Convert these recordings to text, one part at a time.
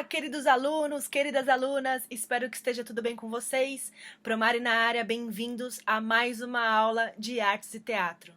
Olá, queridos alunos, queridas alunas, espero que esteja tudo bem com vocês. Promari na área, bem-vindos a mais uma aula de artes e teatro.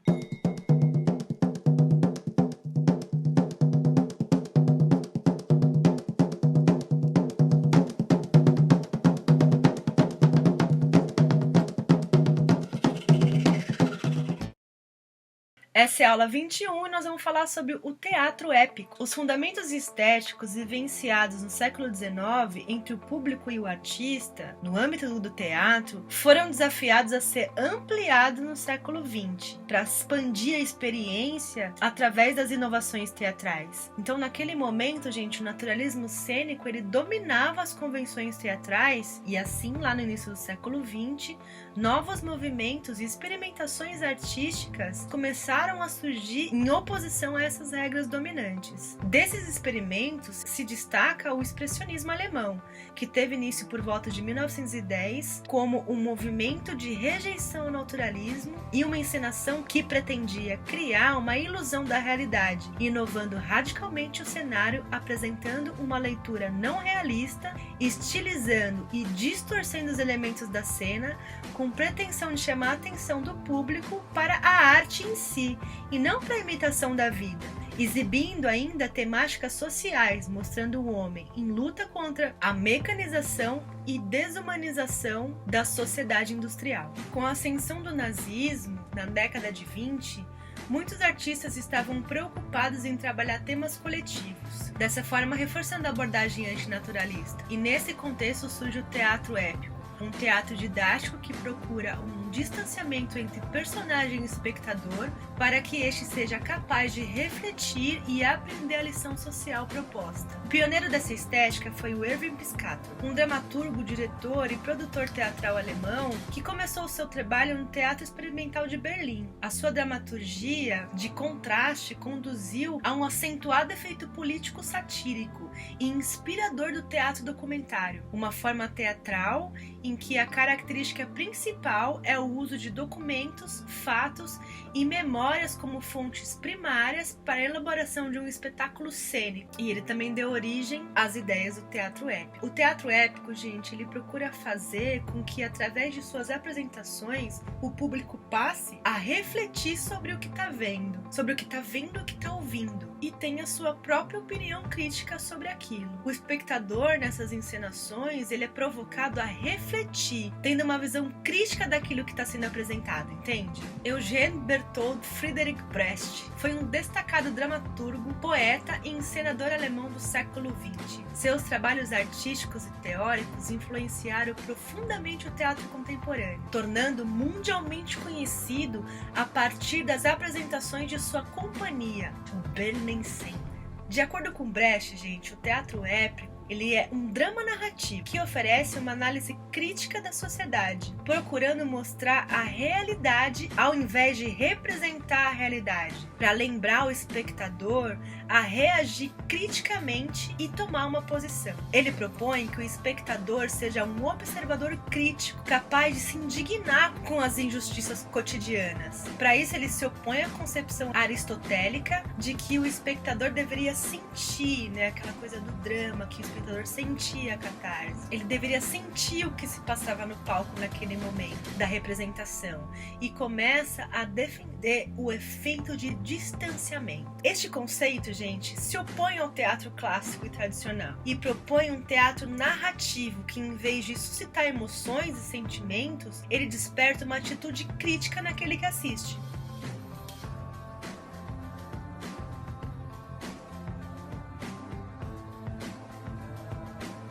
Essa é a aula 21 e nós vamos falar sobre o teatro épico. Os fundamentos estéticos vivenciados no século XIX entre o público e o artista, no âmbito do teatro, foram desafiados a ser ampliados no século XX, para expandir a experiência através das inovações teatrais. Então, naquele momento, gente, o naturalismo cênico ele dominava as convenções teatrais e assim, lá no início do século XX, novos movimentos e experimentações artísticas começaram a surgir em oposição a essas regras dominantes. Desses experimentos se destaca o expressionismo alemão, que teve início por volta de 1910 como um movimento de rejeição ao naturalismo e uma encenação que pretendia criar uma ilusão da realidade, inovando radicalmente o cenário, apresentando uma leitura não realista, estilizando e distorcendo os elementos da cena com pretensão de chamar a atenção do público para a arte em si, e não para a imitação da vida, exibindo ainda temáticas sociais, mostrando o homem em luta contra a mecanização e desumanização da sociedade industrial. Com a ascensão do nazismo, na década de 20, muitos artistas estavam preocupados em trabalhar temas coletivos, dessa forma reforçando a abordagem antinaturalista. E nesse contexto surge o teatro épico, um teatro didático que procura um distanciamento entre personagem e espectador para que este seja capaz de refletir e aprender a lição social proposta. O pioneiro dessa estética foi o Erwin Piscator, um dramaturgo, diretor e produtor teatral alemão que começou seu trabalho no Teatro Experimental de Berlim. A sua dramaturgia de contraste conduziu a um acentuado efeito político satírico e inspirador do teatro documentário, uma forma teatral em que a característica principal é o uso de documentos, fatos e memórias como fontes primárias para a elaboração de um espetáculo cênico. E ele também deu origem às ideias do teatro épico. O teatro épico, gente, ele procura fazer com que, através de suas apresentações, o público passe a refletir sobre o que está vendo, sobre o que está vendo, o que está ouvindo, e tenha sua própria opinião crítica sobre aquilo. O espectador, nessas encenações, ele é provocado a refletir, tendo uma visão crítica daquilo que está sendo apresentado, entende? Eugène Bertolt Friedrich Brecht foi um destacado dramaturgo, poeta e encenador alemão do século XX. Seus trabalhos artísticos e teóricos influenciaram profundamente o teatro contemporâneo, tornando mundialmente conhecido a partir das apresentações de sua companhia, o Berlin Scene. De acordo com Brecht, gente, o teatro épico ele é um drama narrativo que oferece uma análise crítica da sociedade, procurando mostrar a realidade ao invés de representar a realidade, para lembrar o espectador a reagir criticamente e tomar uma posição. Ele propõe que o espectador seja um observador crítico, capaz de se indignar com as injustiças cotidianas. Para isso, ele se opõe à concepção aristotélica de que o espectador deveria sentir, aquela coisa do drama, que o espectador sentia a catarse. Ele deveria sentir o que se passava no palco naquele momento da representação e começa a defender o efeito de distanciamento. Este conceito, gente, se opõe ao teatro clássico e tradicional e propõe um teatro narrativo que, em vez de suscitar emoções e sentimentos, ele desperta uma atitude crítica naquele que assiste.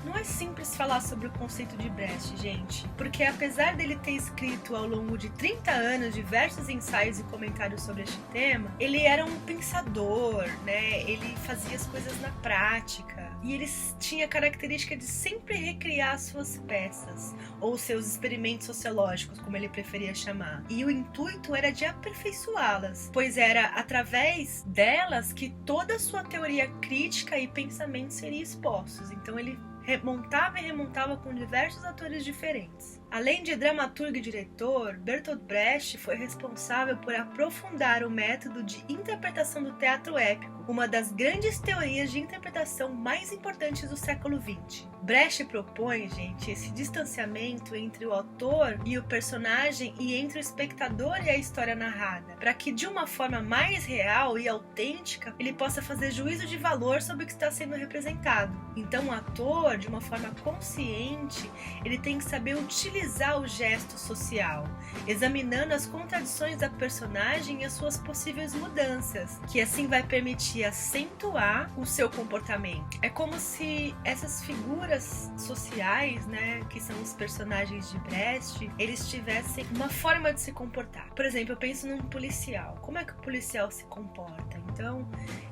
Não é simples falar sobre o conceito de Brecht, gente, porque apesar dele ter escrito ao longo de 30 anos diversos ensaios e comentários sobre este tema, ele era um pensador, ele fazia as coisas na prática e ele tinha a característica de sempre recriar suas peças ou seus experimentos sociológicos, como ele preferia chamar. E o intuito era de aperfeiçoá-las, pois era através delas que toda a sua teoria crítica e pensamento seriam expostos. Então ele remontava e remontava com diversos atores diferentes. Além de dramaturgo e diretor, Bertolt Brecht foi responsável por aprofundar o método de interpretação do teatro épico, uma das grandes teorias de interpretação mais importantes do século XX. Brecht propõe, gente, esse distanciamento entre o autor e o personagem e entre o espectador e a história narrada, para que de uma forma mais real e autêntica ele possa fazer juízo de valor sobre o que está sendo representado. Então o ator, de uma forma consciente, ele tem que saber utilizar o gesto social, examinando as contradições da personagem e as suas possíveis mudanças, que assim vai permitir acentuar o seu comportamento. É como se essas figuras sociais, né, que são os personagens de Brecht, eles tivessem uma forma de se comportar. Por exemplo, eu penso num policial. Como é que o policial se comporta? Então,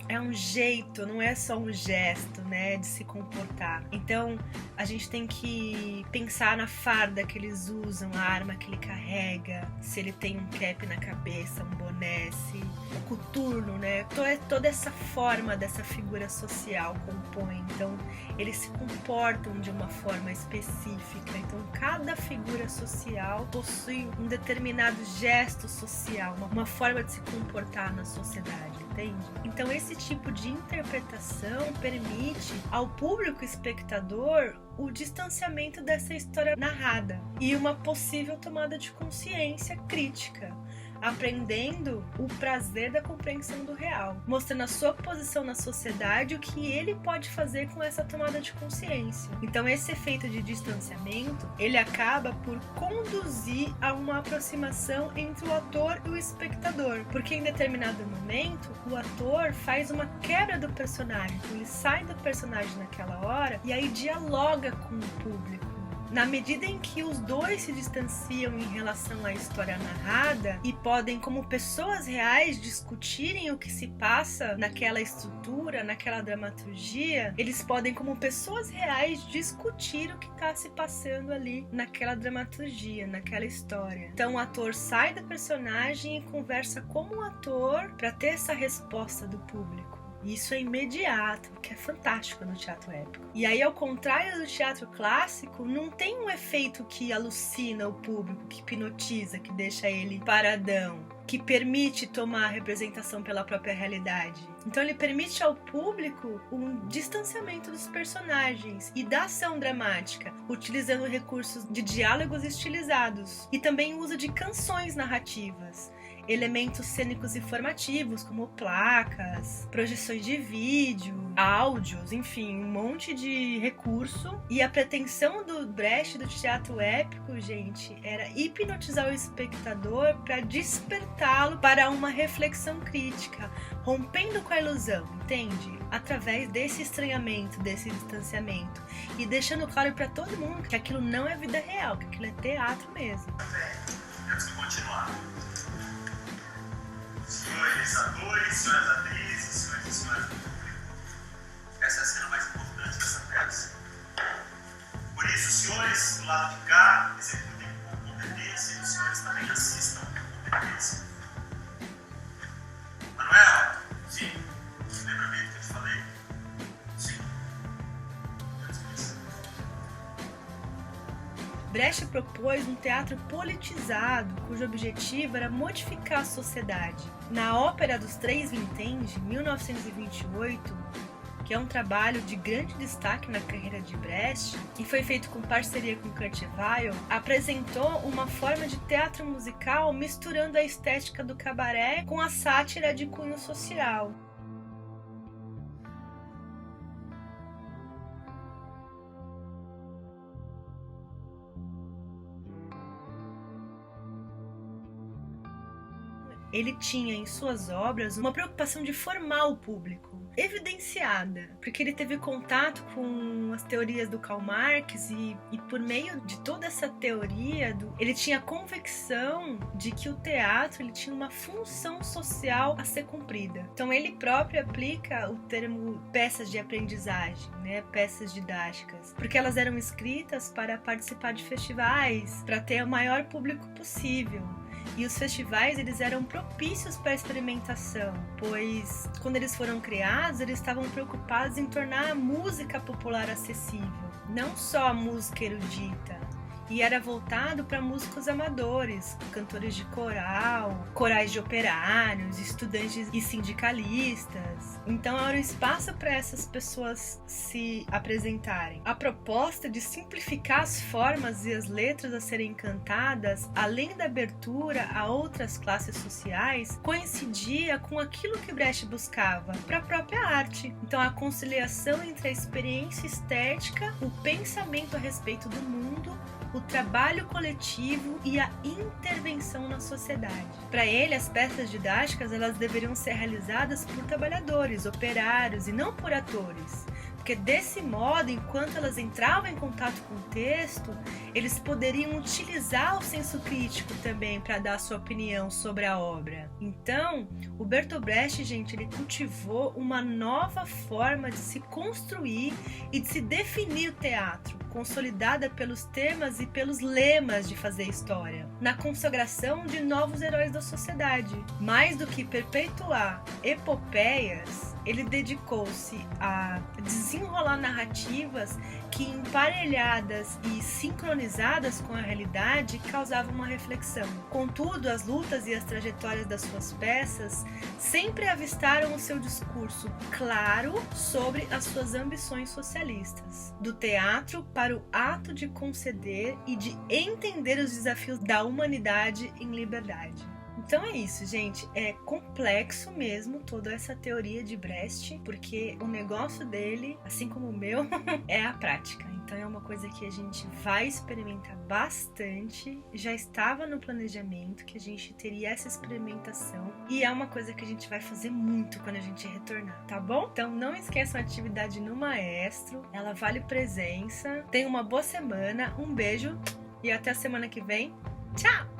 é um jeito, não é só um gesto, né, de se comportar. Então, a gente tem que pensar na farda que eles usam, a arma que ele carrega, se ele tem um cap na cabeça, um boné, se o coturno, né? Toda essa forma dessa figura social compõe. Então, eles se comportam de uma forma específica. Então, cada figura social possui um determinado gesto social, uma forma de se comportar na sociedade, entende? Então, esse tipo de interpretação permite ao público espectador o distanciamento dessa história narrada e uma possível tomada de consciência crítica, aprendendo o prazer da compreensão do real, mostrando a sua posição na sociedade e o que ele pode fazer com essa tomada de consciência. Então esse efeito de distanciamento, ele acaba por conduzir a uma aproximação entre o ator e o espectador, porque em determinado momento o ator faz uma quebra do personagem, então ele sai do personagem naquela hora e aí dialoga com o público. Na medida em que os dois se distanciam em relação à história narrada e podem, como pessoas reais, discutirem o que se passa naquela estrutura, naquela dramaturgia, eles podem, como pessoas reais, discutir o que está se passando ali naquela dramaturgia, naquela história. Então o ator sai do personagem e conversa como um ator para ter essa resposta do público. Isso é imediato, que é fantástico no teatro épico. E aí, ao contrário do teatro clássico, não tem um efeito que alucina o público, que hipnotiza, que deixa ele paradão, que permite tomar a representação pela própria realidade. Então ele permite ao público um distanciamento dos personagens e da ação dramática, utilizando recursos de diálogos estilizados e também o uso de canções narrativas, elementos cênicos e formativos, como placas, projeções de vídeo, áudios, enfim, um monte de recurso. E a pretensão do Brecht, do teatro épico, gente, era hipnotizar o espectador para despertá-lo para uma reflexão crítica, rompendo com a ilusão, entende? Através desse estranhamento, desse distanciamento, e deixando claro para todo mundo que aquilo não é vida real, que aquilo é teatro mesmo. Temos que continuar. Senhores atores, senhoras atrizes, senhores e senhoras do público, essa é a cena mais importante dessa peça. Por isso, senhores do lado de cá executem com competência e os senhores também assistam com competência. Manuela? Sim. Lembra bem do que eu te falei? Sim. Brecht propôs um teatro politizado, cujo objetivo era modificar a sociedade. Na Ópera dos Três Vinténs, de 1928, que é um trabalho de grande destaque na carreira de Brecht, e foi feito com parceria com Kurt Weill, apresentou uma forma de teatro musical misturando a estética do cabaré com a sátira de cunho social. Ele tinha em suas obras uma preocupação de formar o público, evidenciada, porque ele teve contato com as teorias do Karl Marx e por meio de toda essa teoria, ele tinha convicção de que o teatro ele tinha uma função social a ser cumprida. Então ele próprio aplica o termo peças de aprendizagem, né, peças didáticas, porque elas eram escritas para participar de festivais, para ter o maior público possível. E os festivais, eles eram propícios para a experimentação, pois quando eles foram criados, eles estavam preocupados em tornar a música popular acessível, não só a música erudita. E era voltado para músicos amadores, cantores de coral, corais de operários, estudantes e sindicalistas. Então era um espaço para essas pessoas se apresentarem. A proposta de simplificar as formas e as letras a serem cantadas, além da abertura a outras classes sociais, coincidia com aquilo que Brecht buscava para a própria arte. Então a conciliação entre a experiência estética, o pensamento a respeito do mundo, o trabalho coletivo e a intervenção na sociedade. Para ele, as peças didáticas elas deveriam ser realizadas por trabalhadores, operários e não por atores. Porque desse modo, enquanto elas entravam em contato com o texto, eles poderiam utilizar o senso crítico também para dar a sua opinião sobre a obra. Então, o Bertolt Brecht, gente, ele cultivou uma nova forma de se construir e de se definir o teatro, consolidada pelos temas e pelos lemas de fazer história, na consagração de novos heróis da sociedade. Mais do que perpetuar epopeias, ele dedicou-se a desenrolar narrativas que, emparelhadas e sincronizadas com a realidade, causavam uma reflexão. Contudo, as lutas e as trajetórias das suas peças sempre avistaram o seu discurso claro sobre as suas ambições socialistas, do teatro para o ato de conceder e de entender os desafios da humanidade em liberdade. Então é isso, gente. É complexo mesmo toda essa teoria de Brecht, porque o negócio dele, assim como o meu, é a prática. Então é uma coisa que a gente vai experimentar bastante. Já estava no planejamento que a gente teria essa experimentação. E é uma coisa que a gente vai fazer muito quando a gente retornar, tá bom? Então não esqueçam a atividade no Maestro. Ela vale presença. Tenha uma boa semana. Um beijo e até a semana que vem. Tchau!